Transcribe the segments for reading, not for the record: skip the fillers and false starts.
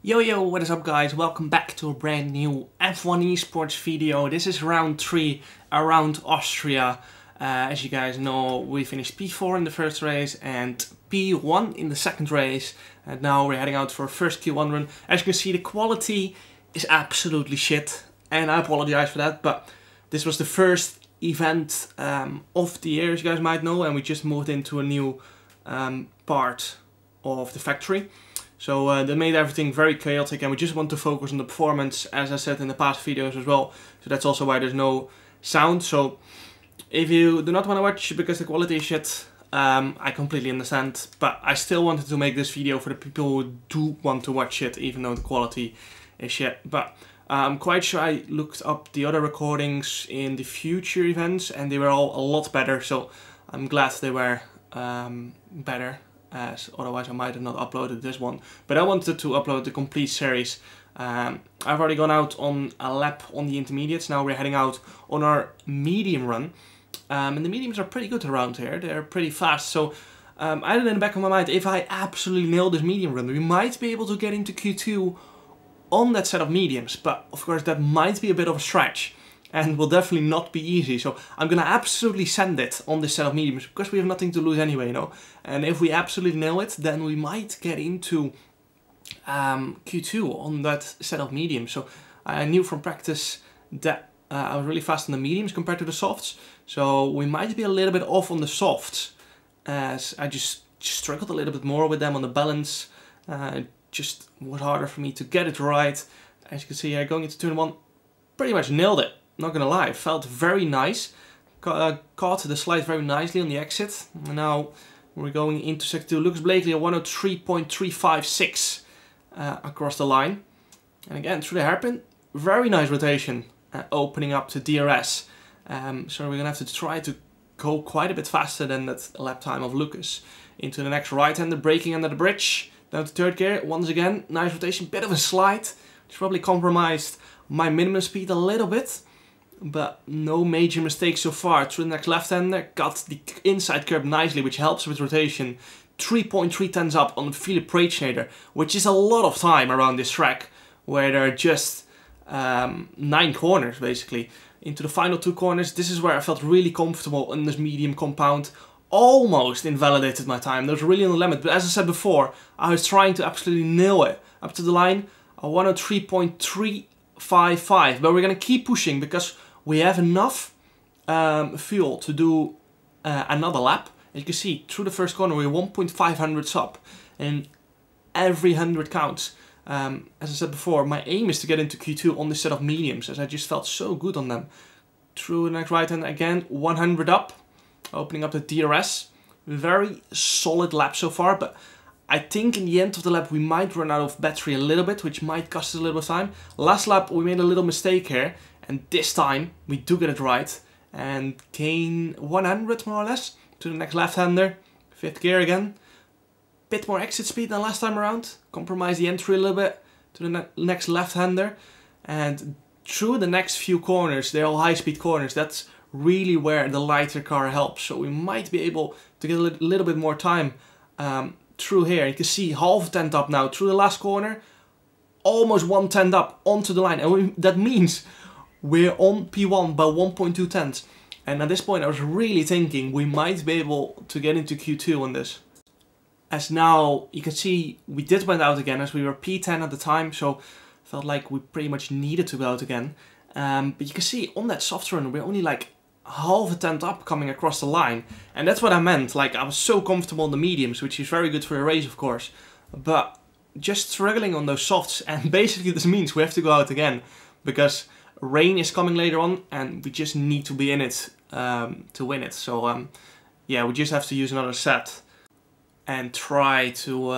Yo, what is up guys? Welcome back to a brand new F1 Esports video. This is round 3 around Austria. As you guys know, we finished P4 in the first race and P1 in the second race. And now we're heading out for a first Q1 run. As you can see, the quality is absolutely shit. And I apologize for that, but this was the first event of the year, as you guys might know. And we just moved into a new part of the factory. So that made everything very chaotic, and we just want to focus on the performance, as I said in the past videos as well. So that's also why there's no sound. So if you do not want to watch because the quality is shit, I completely understand. But I still wanted to make this video for the people who do want to watch it, even though the quality is shit. But I'm quite sure I looked up the other recordings in the future events, and they were all a lot better. So I'm glad they were better, as otherwise I might have not uploaded this one. But I wanted to upload the complete series. I've already gone out on a lap on the intermediates. Now we're heading out on our medium run. And the mediums are pretty good around here. They're pretty fast. So I had it in the back of my mind, if I absolutely nail this medium run, we might be able to get into Q2 on that set of mediums. But of course that might be a bit of a stretch and will definitely not be easy. So I'm gonna absolutely send it on this set of mediums because we have nothing to lose anyway, you know. And if we absolutely nail it, then we might get into Q2 on that set of mediums. So I knew from practice that I was really fast on the mediums compared to the softs. So we might be a little bit off on the softs, as I just struggled a little bit more with them on the balance. It just was harder for me to get it right. As you can see here, going into turn 1, pretty much nailed it. Not gonna lie, felt very nice. Caught the slide very nicely on the exit. Now we're going into sector 2. Looks Blakely at 103.356 across the line. And again, through the hairpin, very nice rotation, opening up to DRS. So we're gonna have to try to go quite a bit faster than that lap time of Lucas. Into the next right-hander, braking under the bridge. Down to third gear, once again, nice rotation, bit of a slide. Which probably compromised my minimum speed a little bit. But no major mistakes so far. Through the next left-hander, got the inside curb nicely, which helps with rotation. 3.3 tenths up on the Philip Praetschneider, which is a lot of time around this track, where there are just 9 corners, basically. Into the final 2 corners, this is where I felt really comfortable in this medium compound. Almost invalidated my time. That was really on the limit, but as I said before, I was trying to absolutely nail it. Up to the line, a 103.355, but we're going to keep pushing because we have enough fuel to do another lap. As you can see, through the first corner we're 1.500 up, and every 100 counts. As I said before, my aim is to get into Q2 on this set of mediums, as I just felt so good on them. Through the next right hand again, 100 up, opening up the DRS. Very solid lap so far, but I think in the end of the lap we might run out of battery a little bit, which might cost us a little bit of time. Last lap we made a little mistake here, and this time we do get it right and gain 100 more or less to the next left-hander. 5th gear again. Bit more exit speed than last time around. Compromise the entry a little bit to the next left-hander. And through the next few corners, they're all high-speed corners. That's really where the lighter car helps. So we might be able to get a little bit more time through here. You can see half a tenth up now through the last corner. Almost 1 tenth up onto the line. And that means we're on P1 by 1.2 tenths. And at this point I was really thinking we might be able to get into Q2 on this. As now you can see we did went out again, as we were P10 at the time, so felt like we pretty much needed to go out again. But you can see on that soft run we're only like half a tenth up coming across the line. And that's what I meant, like I was so comfortable on the mediums, which is very good for a race of course. But just struggling on those softs, and basically this means we have to go out again. Because rain is coming later on, and we just need to be in it to win it. So yeah, we just have to use another set and try to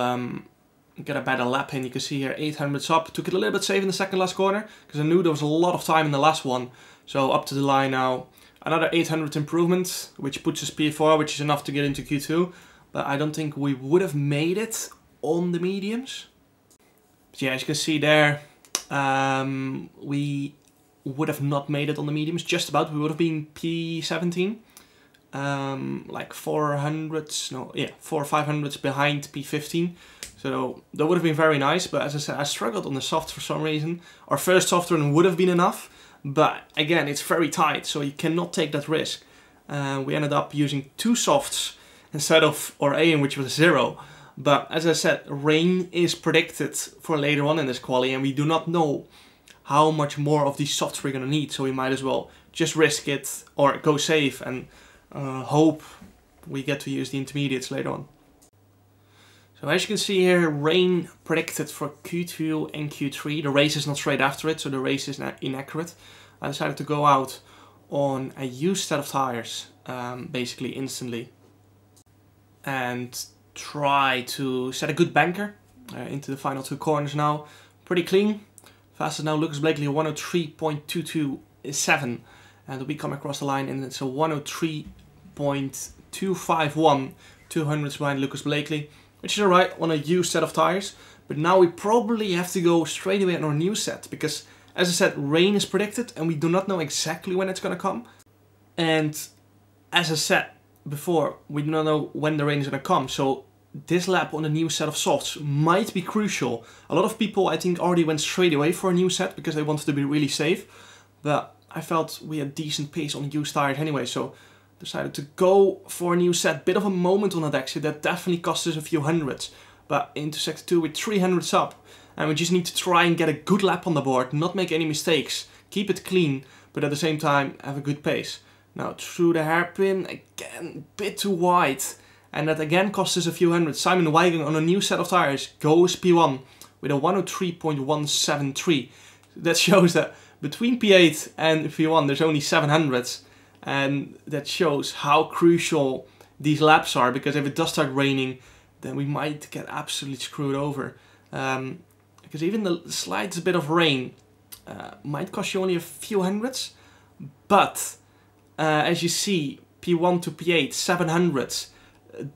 get a better lap in. You can see here 800s up. Took it a little bit safe in the second last corner because I knew there was a lot of time in the last one. So up to the line now. Another 800 improvement, which puts us P4, which is enough to get into Q2. But I don't think we would have made it on the mediums. But yeah, as you can see there, we would have not made it on the mediums, just about. We would have been P17, like 400s, no, yeah, 400 or 500s behind P15. So that would have been very nice, but as I said, I struggled on the softs for some reason. Our first soft run would have been enough, but again, it's very tight, so you cannot take that risk. We ended up using 2 softs instead of our aim, which was 0. But as I said, rain is predicted for later on in this quali, and we do not know how much more of these softs we're going to need, so we might as well just risk it or go safe and hope we get to use the intermediates later on. So as you can see here, rain predicted for Q2 and Q3. The race is not straight after it, so the race is inaccurate. I decided to go out on a used set of tires, basically instantly, and try to set a good banker into the final 2 corners now. Pretty clean. Fastest now Lucas Blakely 103.227, and we come across the line and it's a 103.251, 200s behind Lucas Blakely, which is alright on a used set of tires. But now we probably have to go straight away on our new set, because as I said, rain is predicted and we do not know exactly when it's gonna come. And as I said before, we do not know when the rain is gonna come, so this lap on a new set of softs might be crucial. A lot of people, I think, already went straight away for a new set because they wanted to be really safe, but I felt we had decent pace on used tires anyway, so decided to go for a new set. Bit of a moment on that exit, that definitely cost us a few hundreds, but into sector 2 with 300s up, and we just need to try and get a good lap on the board, not make any mistakes, keep it clean, but at the same time have a good pace. Now through the hairpin, again, bit too wide, and that again cost us a few hundreds. Simon Weigang on a new set of tires goes P1 with a 103.173. That shows that between P8 and P1 there's only 700s, and that shows how crucial these laps are, because if it does start raining then we might get absolutely screwed over. Because even the slightest bit of rain might cost you only a few hundreds, but as you see, P1 to P8, 700s,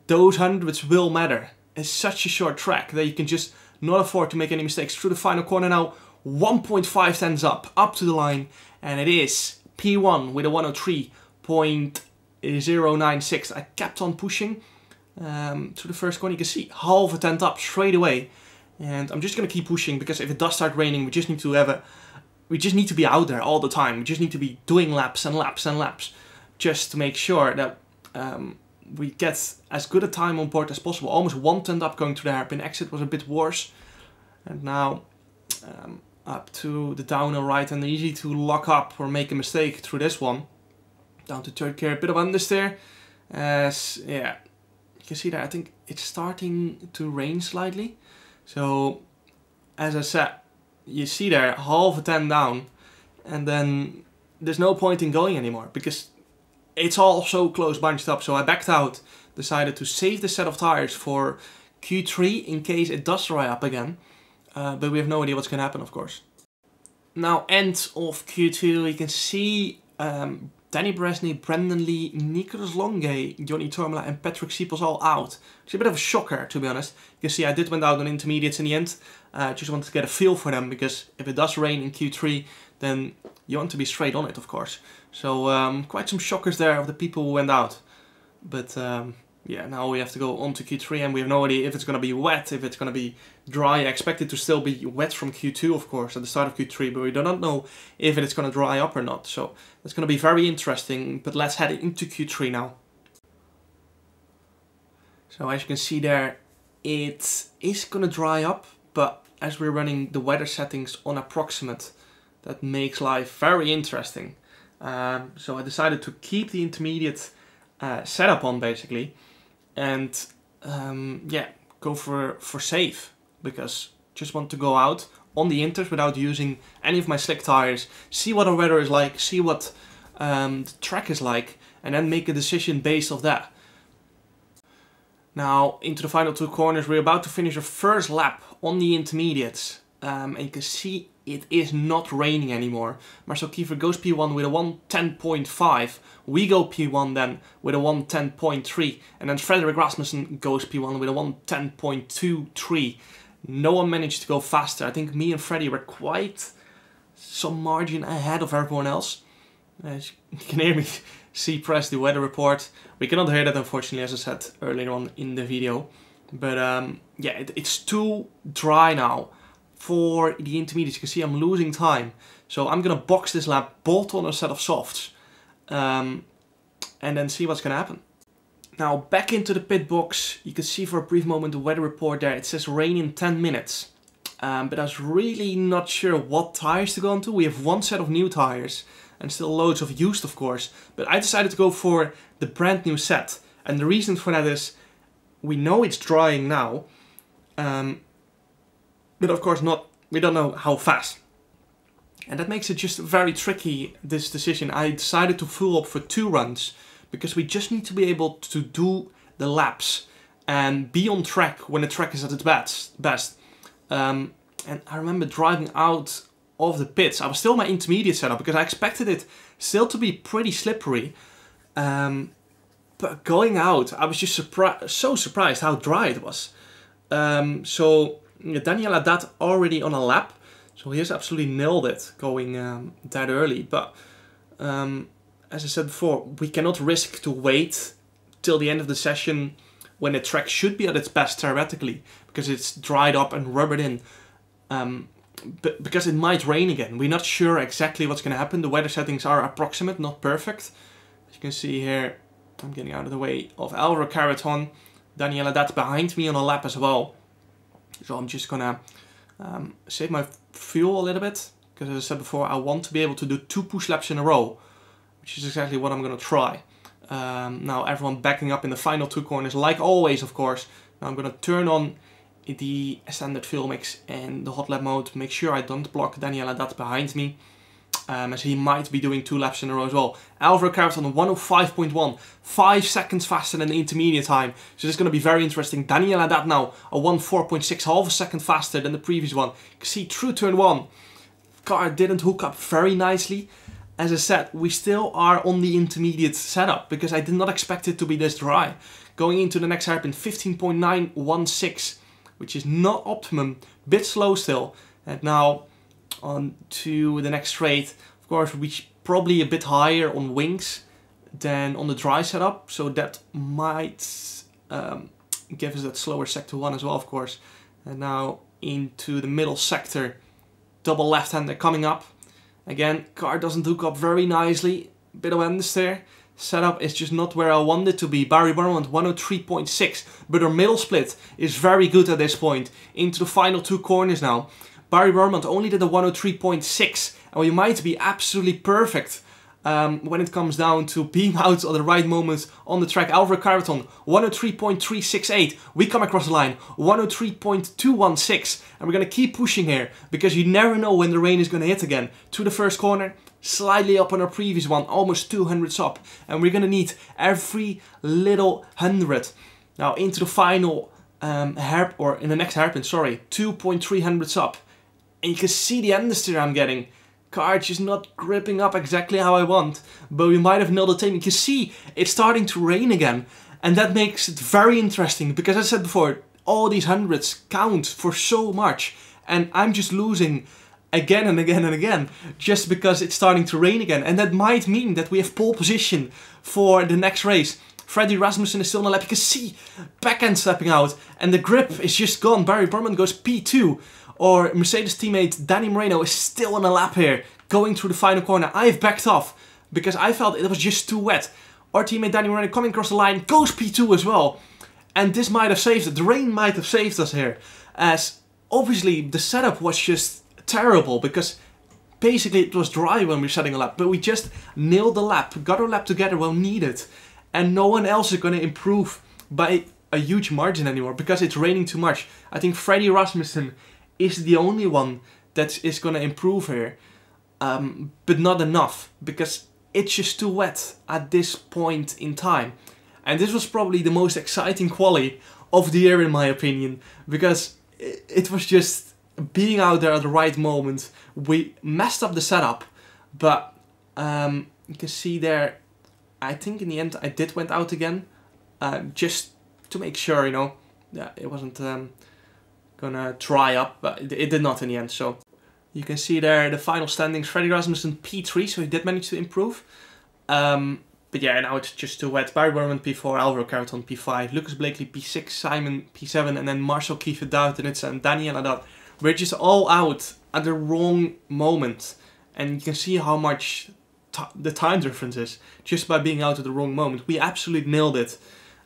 those hundreds will matter. It's such a short track that you can just not afford to make any mistakes. Through the final corner now, 1.5 tenths up to the line, and it is P1 with a 103.096. I kept on pushing to the first corner. You can see half a tenth up straight away, and I'm just gonna keep pushing, because if it does start raining, we just need to be out there all the time. We just need to be doing laps and laps and laps, just to make sure that we get as good a time on board as possible. Almost 1 tenth up going to the hairpin. Exit was a bit worse, and now up to the downhill right, and easy to lock up or make a mistake through this one. Down to third gear, a bit of understeer. Yeah, you can see that I think it's starting to rain slightly. So as I said, you see there half a ten down, and then there's no point in going anymore because it's all so close bunched up. So I backed out, decided to save the set of tires for Q3 in case it does dry up again. But we have no idea what's going to happen, of course. Now, end of Q2, you can see Danny Bresney, Brendan Lee, Nicolas Longay, Johnny Tormela and Patrick Siepels all out. It's a bit of a shocker, to be honest. You can see I did went out on intermediates in the end. Just wanted to get a feel for them, because if it does rain in Q3, then you want to be straight on it, of course. So quite some shockers there of the people who went out. But yeah, now we have to go on to Q3, and we have no idea if it's going to be wet, if it's going to be dry. I expect it to still be wet from Q2, of course, at the start of Q3, but we do not know if it's going to dry up or not. So it's going to be very interesting, but let's head into Q3 now. So as you can see there, it is going to dry up, but as we're running the weather settings on approximate, that makes life very interesting. So I decided to keep the intermediate setup on, basically, and yeah, go for safe, because just want to go out on the inters without using any of my slick tires, see what the weather is like, see what the track is like, and then make a decision based off that. Now into the final two corners, we're about to finish our first lap on the intermediates, and you can see it is not raining anymore. Marcel Kiefer goes P1 with a 110.5. We go P1 then with a 110.3. And then Frederick Rasmussen goes P1 with a 110.23. No one managed to go faster. I think me and Freddy were quite some margin ahead of everyone else. As you can hear me see press the weather report. We cannot hear that, unfortunately, as I said earlier on in the video. But yeah, it's too dry now for the intermediates. You can see I'm losing time. So I'm gonna box this lap, bolt on a set of softs, and then see what's gonna happen. Now back into the pit box, you can see for a brief moment the weather report there. It says rain in 10 minutes. But I was really not sure what tires to go onto. We have one set of new tires and still loads of used, of course. But I decided to go for the brand new set. And the reason for that is, we know it's drying now, but of course we don't know how fast. And that makes it just very tricky, this decision. I decided to fuel up for 2 runs, because we just need to be able to do the laps and be on track when the track is at its best. And I remember driving out of the pits. I was still in my intermediate setup because I expected it still to be pretty slippery. But going out, I was just so surprised how dry it was. So Daniel had that already on a lap. So he has absolutely nailed it going that early. But as I said before, we cannot risk to wait till the end of the session when the track should be at its best theoretically, because it's dried up and rubbered in. But because it might rain again. We're not sure exactly what's going to happen. The weather settings are approximate, not perfect. As you can see here, I'm getting out of the way of Overclockers. Daniela, that's behind me on a lap as well. So I'm just gonna save my fuel a little bit, because as I said before, I want to be able to do 2 push laps in a row, which is exactly what I'm gonna try. Now everyone backing up in the final 2 corners, like always, of course. Now I'm gonna turn on the standard fuel mix and the hot lap mode, make sure I don't block Daniela that's behind me, as he might be doing 2 laps in a row as well. Overclockers on 105.1, 5 seconds faster than the intermediate time, so this is going to be very interesting. Daniela that now a 104.6, half a second faster than the previous one. You can see through turn 1, car didn't hook up very nicely. As I said, we still are on the intermediate setup, because I did not expect it to be this dry. Going into the next hairpin, 15.916, which is not optimum, bit slow still. And now on to the next straight. Of course, we probably a bit higher on wings than on the dry setup, so that might give us that slower sector 1 as well, of course. And now into the middle sector, double left-hander coming up. Again, car doesn't hook up very nicely, bit of understeer. Setup is just not where I want it to be. Barry Burmont 103.6, but our middle split is very good at this point. Into the final 2 corners now. Barry Burmont only did a 103.6, and we might be absolutely perfect when it comes down to being out at the right moments on the track. Overclockers 103.368. We come across the line 103.216, and we're gonna keep pushing here, because you never know when the rain is gonna hit again. To the first corner, slightly up on our previous one, almost 200s up, and we're gonna need every little 100. Now into the final in the next hairpin, sorry, 2.300s up, and you can see the understeer I'm getting. Car just not gripping up exactly how I want, but we might have nailed the time. You can see it's starting to rain again, and that makes it very interesting, because as I said before, all these hundreds count for so much, and I'm just losing again and again and again, just because it's starting to rain again. And that might mean that we have pole position for the next race. Freddie Rasmussen is still on the lap. You can see backhand stepping out, and the grip is just gone. Barry Burman goes P2. Or Mercedes teammate Danny Moreno is still on a lap here, going through the final corner. I've backed off, because I felt it was just too wet. Our teammate Danny Moreno coming across the line, goes P2 as well. And this might have saved it. The rain might have saved us here, as obviously the setup was just terrible, because basically it was dry when we were setting a lap, but we just nailed the lap, got our lap together when needed, and no one else is going to improve by a huge margin anymore, because it's raining too much. I think Freddie Rasmussen is the only one that is going to improve here, but not enough, because it's just too wet at this point in time. And this was probably the most exciting quali of the year in my opinion, because it was just being out there at the right moment. We messed up the setup, but you can see there, I think in the end I went out again, just to make sure, you know, yeah, it wasn't gonna dry up, but it did not in the end. So you can see there the final standings. Freddie Rasmussen P3, so he did manage to improve. But But yeah, now it's just too wet. Barry Berman P4, Overclockers on P5, Lucas Blakely P6, Simon P7, and then Marcel Kiefer, David Denitsa, and Daniela Dot. We're just all out at the wrong moment. And you can see how much the time difference is just by being out at the wrong moment. We absolutely nailed it.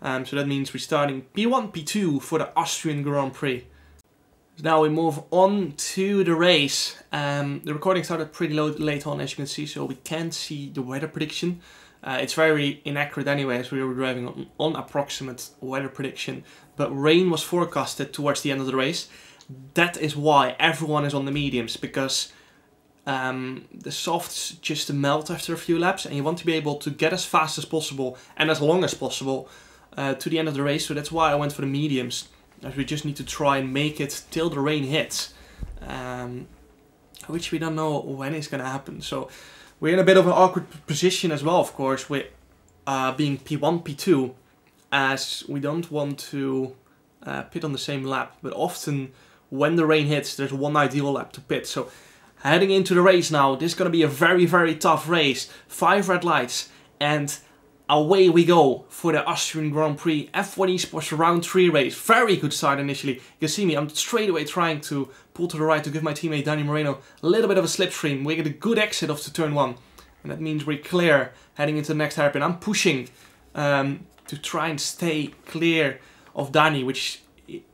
So that means we're starting P1, P2 for the Austrian Grand Prix. Now we move on to the race. The recording started pretty late on, as you can see, so we can't see the weather prediction. It's very inaccurate anyway, as we were driving on approximate weather prediction. But rain was forecasted towards the end of the race. That is why everyone is on the mediums, because the softs just melt after a few laps, and you want to be able to get as fast as possible and as long as possible to the end of the race. So that's why I went for the mediums, as we just need to try and make it till the rain hits, which we don't know when it's going to happen. So we're in a bit of an awkward position as well, of course, with being P1, P2, as we don't want to pit on the same lap. But often when the rain hits, there's one ideal lap to pit. So heading into the race now, this is going to be a very, very tough race. 5 red lights, and away we go for the Austrian Grand Prix F1 Esports round 3 race. Very good start initially. You can see me, I'm straight away trying to pull to the right to give my teammate Danny Moreno a little bit of a slipstream. We get a good exit off to turn 1. And that means we're clear heading into the next hairpin. I'm pushing to try and stay clear of Danny, which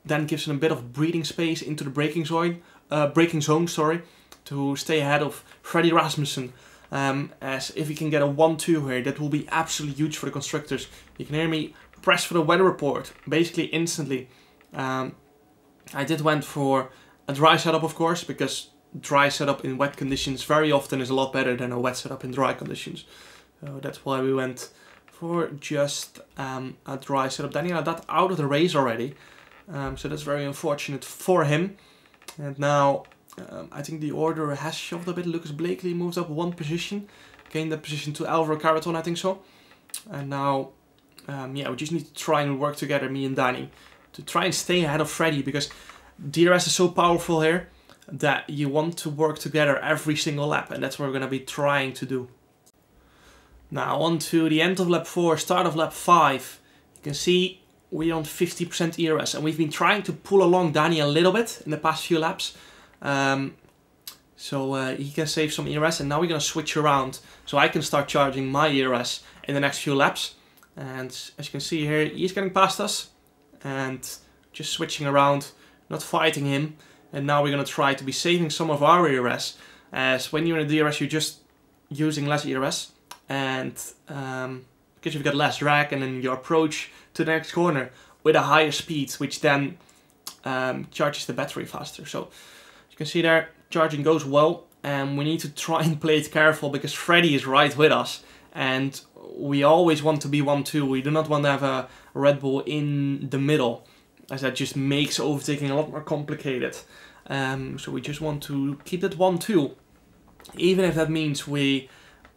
then gives him a bit of breathing space into the braking zone, to stay ahead of Freddy Rasmussen. As if we can get a 1-2 here, that will be absolutely huge for the constructors. You can hear me press for the weather report basically instantly. I did went for a dry setup, of course, because dry setup in wet conditions very often is a lot better than a wet setup in dry conditions. So that's why we went for just a dry setup. Daniel had that out of the race already, so that's very unfortunate for him. And now I think the order has shoved a bit. Lucas Blakely moves up 1 position, gained that position to Overclockers, I think so. And now, yeah, we just need to try and work together, me and Danny, to try and stay ahead of Freddy, because DRS is so powerful here that you want to work together every single lap, and that's what we're going to be trying to do. Now on to the end of lap 4, start of lap 5. You can see we're on 50% ERS, and we've been trying to pull along Danny a little bit in the past few laps. So he can save some ERS, and now we're going to switch around so I can start charging my ERS in the next few laps. And as you can see here, he's getting past us and just switching around, not fighting him. And now we're going to try to be saving some of our ERS, as when you're in a DRS you're just using less ERS, and because you've got less drag, and then you approach to the next corner with a higher speed, which then charges the battery faster. So you can see there, charging goes well, and we need to try and play it careful, because Freddy is right with us, and we always want to be 1-2. We do not want to have a Red Bull in the middle, as that just makes overtaking a lot more complicated. So we just want to keep that 1-2, even if that means we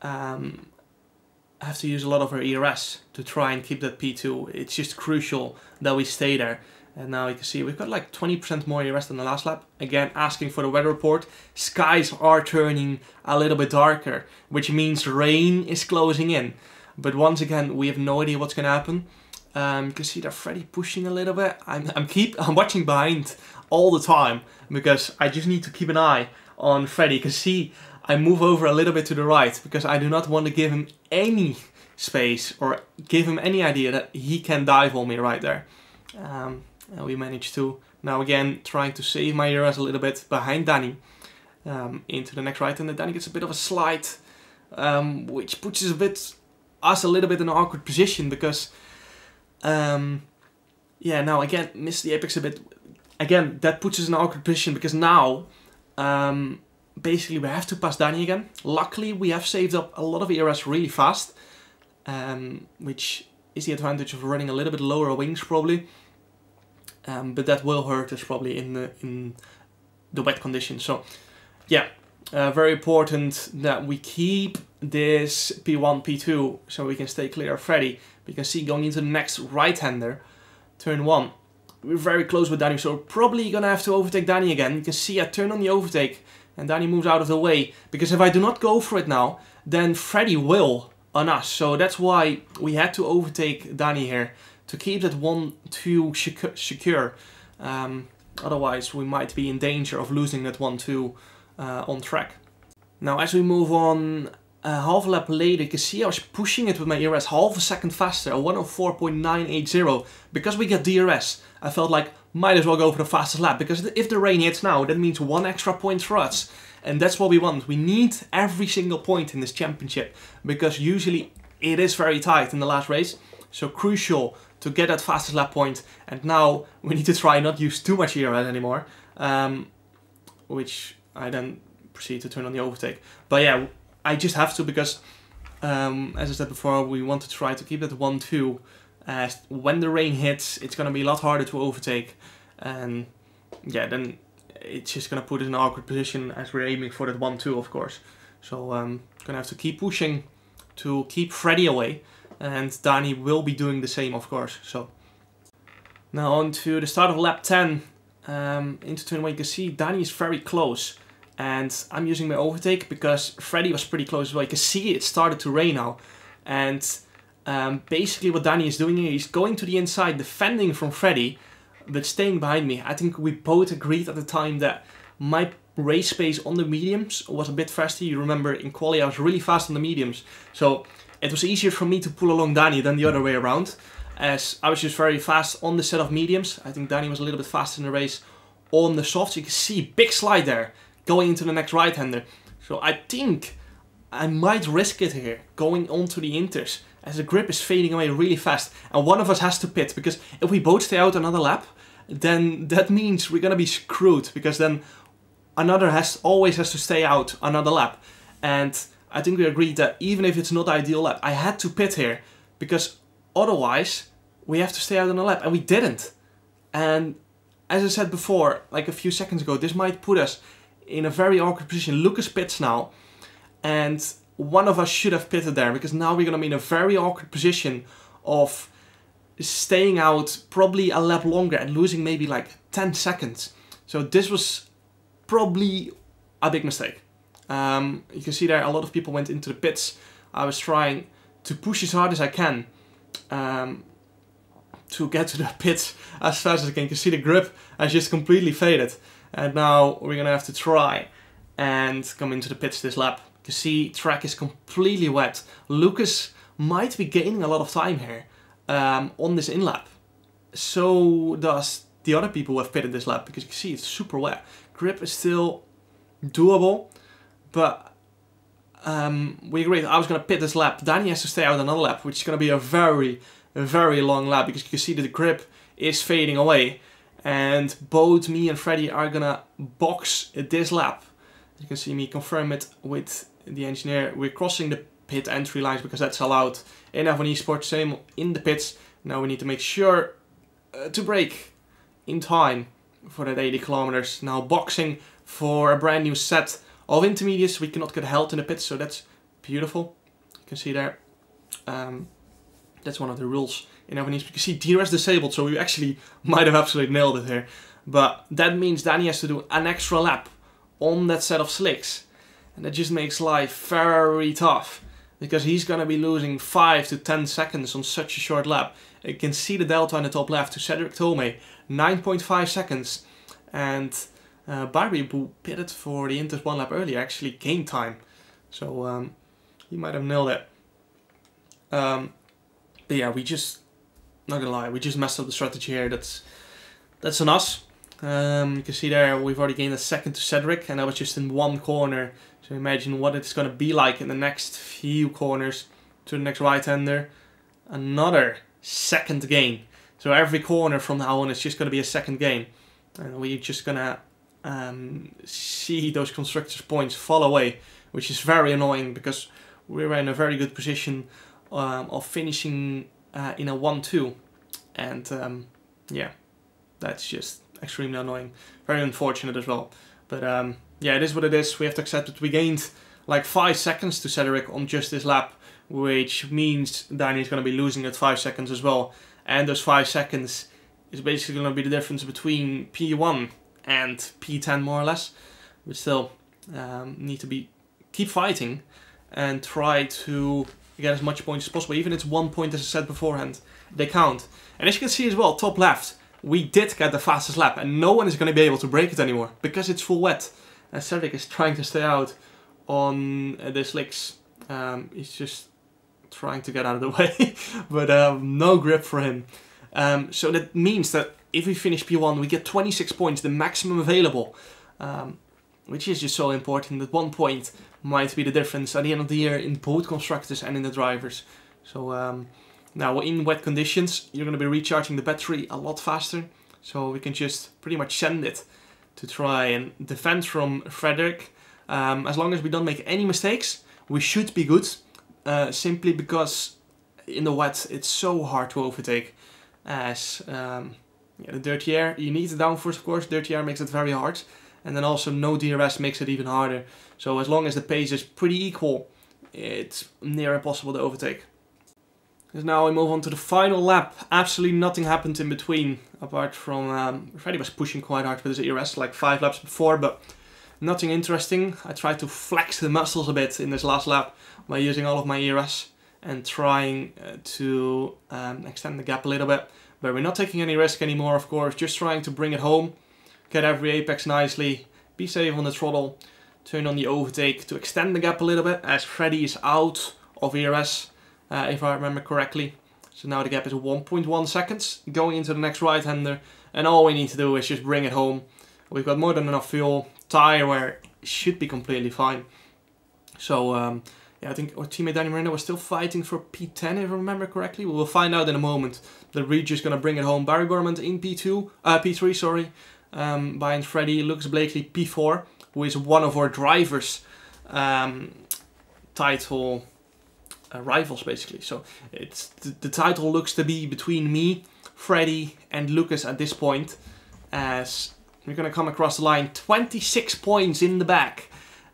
have to use a lot of our ERS to try and keep that P2. It's just crucial that we stay there. And now you can see we've got like 20% more ERS than the last lap. Again, asking for the weather report. Skies are turning a little bit darker, which means rain is closing in. But once again, we have no idea what's going to happen. You can see that Freddy pushing a little bit. I'm watching behind all the time, because I just need to keep an eye on Freddy. You can see I move over a little bit to the right, because I do not want to give him any space or give him any idea that he can dive on me right there. And we managed to, now again, trying to save my ERS a little bit behind Danny into the next right. And then Danny gets a bit of a slide, which puts us a little bit in an awkward position, because yeah, now again, missed the apex a bit. Again, that puts us in an awkward position, because now basically we have to pass Danny again. Luckily, we have saved up a lot of ERS really fast, which is the advantage of running a little bit lower wings probably. But that will hurt us probably in the wet conditions. So yeah, very important that we keep this P1, P2 so we can stay clear of Freddy. We can see going into the next right-hander, turn 1. We're very close with Danny, so we're probably gonna have to overtake Danny again. You can see I turn on the overtake and Danny moves out of the way, because if I do not go for it now, then Freddy will on us. So that's why we had to overtake Danny here to keep that 1-2 secure. Otherwise we might be in danger of losing that 1-2 on track. Now as we move on half a lap later, you can see I was pushing it with my ERS half a second faster, a 1:04.980. Because we get DRS, I felt like might as well go for the fastest lap, because if the rain hits now, that means 1 extra point for us. And that's what we want. We need every single point in this championship, because usually it is very tight in the last race. So crucial to get that fastest lap point. And now we need to try not use too much ERS anymore, which I then proceed to turn on the overtake. But yeah, I just have to, because as I said before, we want to try to keep that 1-2. As when the rain hits, it's going to be a lot harder to overtake, and yeah, then it's just going to put us in an awkward position as we're aiming for that 1-2, of course. So going to have to keep pushing to keep Freddy away, and Danny will be doing the same, of course. So now on to the start of lap 10. Into turn 1, you can see Danny is very close, and I'm using my overtake because Freddy was pretty close as well. You can see it started to rain now, and basically what Danny is doing here, he's going to the inside, defending from Freddy, but staying behind me. I think we both agreed at the time that my race pace on the mediums was a bit faster. You remember in quali I was really fast on the mediums, so it was easier for me to pull along Danny than the other way around, as I was just very fast on the set of mediums. I think Danny was a little bit faster in the race on the softs. You can see big slide there going into the next right-hander. So I think I might risk it here, going onto the inters, as the grip is fading away really fast. And one of us has to pit, because if we both stay out another lap, then that means we're going to be screwed, because then another always has to stay out another lap. And I think we agreed that even if it's not ideal lap, I had to pit here, because otherwise we have to stay out on a lap, and we didn't. And as I said before, like a few seconds ago, this might put us in a very awkward position. Lucas pits now, and one of us should have pitted there, because now we're going to be in a very awkward position of staying out probably a lap longer and losing maybe like 10 seconds. So this was probably a big mistake. You can see there a lot of people went into the pits. I was trying to push as hard as I can to get to the pits as fast as I can. You can see the grip has just completely faded. And now we're going to have to try and come into the pits this lap. You can see track is completely wet. Lucas might be gaining a lot of time here on this in lap. So does the other people who have pitted this lap, because you can see it's super wet. Grip is still doable, but we agreed I was going to pit this lap. Danny has to stay out another lap, which is going to be a very long lap, because you can see that the grip is fading away. And both me and Freddy are going to box this lap. You can see me confirm it with the engineer. We're crossing the pit entry lines because that's allowed in F1 Esports, same in the pits. Now we need to make sure to brake in time for that 80 kilometers. Now boxing for a brand new set of intermediates. We cannot get held in the pits, so that's beautiful. You can see there. That's one of the rules in F1 Esports. You can see DRS disabled, so we actually might have absolutely nailed it here. But that means Danny has to do an extra lap on that set of slicks. And that just makes life very tough, because he's going to be losing 5 to 10 seconds on such a short lap. You can see the delta in the top left to Cedric Tolmay, 9.5 seconds. And Barbie, who pitted for the Inters 1 lap earlier, actually gained time. So he might have nailed it. But yeah, we just, not gonna lie, we just messed up the strategy here. That's on us. You can see there we've already gained a second to Cedric, and that was just in one corner. So imagine what it's going to be like in the next few corners to the next right-hander. Another second gain. So every corner from now on is just going to be a second gain. And we're just going to see those constructors' points fall away, which is very annoying, because we're in a very good position of finishing in a 1-2. And yeah, that's just extremely annoying. Very unfortunate as well. But yeah, it is what it is. We have to accept it. We gained like 5 seconds to Cedric on just this lap, which means Danny's going to be losing at 5 seconds as well. And those 5 seconds is basically going to be the difference between P1 and P10 more or less. We still need to keep fighting and try to get as much points as possible. Even if it's 1 point, as I said beforehand, they count. And as you can see as well, top left, we did get the fastest lap, and no one is going to be able to break it anymore because it's full wet. And Cedric is trying to stay out on the slicks. He's just trying to get out of the way, but no grip for him. So that means that if we finish P1, we get 26 points, the maximum available, which is just so important. That 1 point might be the difference at the end of the year in both constructors and in the drivers. So now in wet conditions, you're going to be recharging the battery a lot faster. So we can just pretty much send it to try and defend from Frederick. As long as we don't make any mistakes, we should be good. Simply because in the wet, it's so hard to overtake. As the dirty air, you need the downforce, of course. Dirty air makes it very hard. And then also no DRS makes it even harder. So as long as the pace is pretty equal, it's near impossible to overtake. Because now we move on to the final lap. Absolutely nothing happened in between, apart from Freddy was pushing quite hard with his ERS, like 5 laps before, but nothing interesting. I tried to flex the muscles a bit in this last lap by using all of my ERS and trying to extend the gap a little bit. But we're not taking any risk anymore, of course, just trying to bring it home, get every apex nicely, be safe on the throttle, turn on the overtake to extend the gap a little bit, as Freddy is out of ERS. If I remember correctly. So now the gap is 1.1 seconds going into the next right-hander, and all we need to do is just bring it home. We've got more than enough fuel, tire wear should be completely fine. So yeah, I think our teammate Danny Moreno was still fighting for P10 if I remember correctly. We will find out in a moment. The Reach is going to bring it home. Barry Gorman in P3, sorry. Behind Freddy, Lucas Blakely P4, who is one of our drivers' title rivals basically. So it's the title looks to be between me, Freddy and Lucas at this point, as we're gonna come across the line 26 points in the back.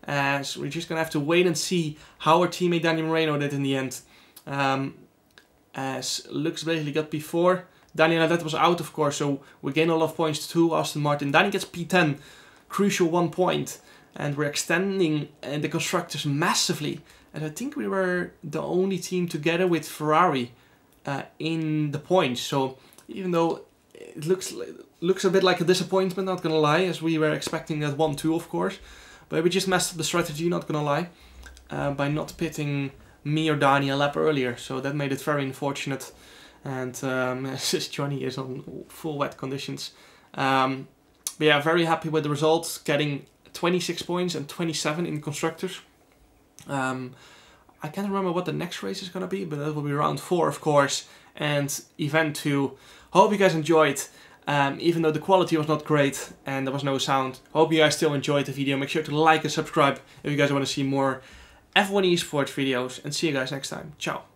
So we're just gonna have to wait and see how our teammate Daniel Moreno did in the end. As Lucas basically got P4, Daniel that was out of course, so we gain a lot of points to Aston Martin. Danny gets P10, crucial 1 point, and we're extending the constructors massively. And I think we were the only team together with Ferrari in the points. So even though it looks a bit like a disappointment, not gonna lie, as we were expecting that 1-2 of course. But we just messed up the strategy, not gonna lie, by not pitting me or Dani a lap earlier. So that made it very unfortunate. And since Johnny is on full wet conditions. But yeah, very happy with the results, getting 26 points and 27 in constructors. I can't remember what the next race is going to be, but that will be round 4 of course, and event 2. Hope you guys enjoyed, even though the quality was not great and there was no sound. Hope you guys still enjoyed the video. Make sure to like and subscribe if you guys want to see more F1 esports videos, and see you guys next time. Ciao.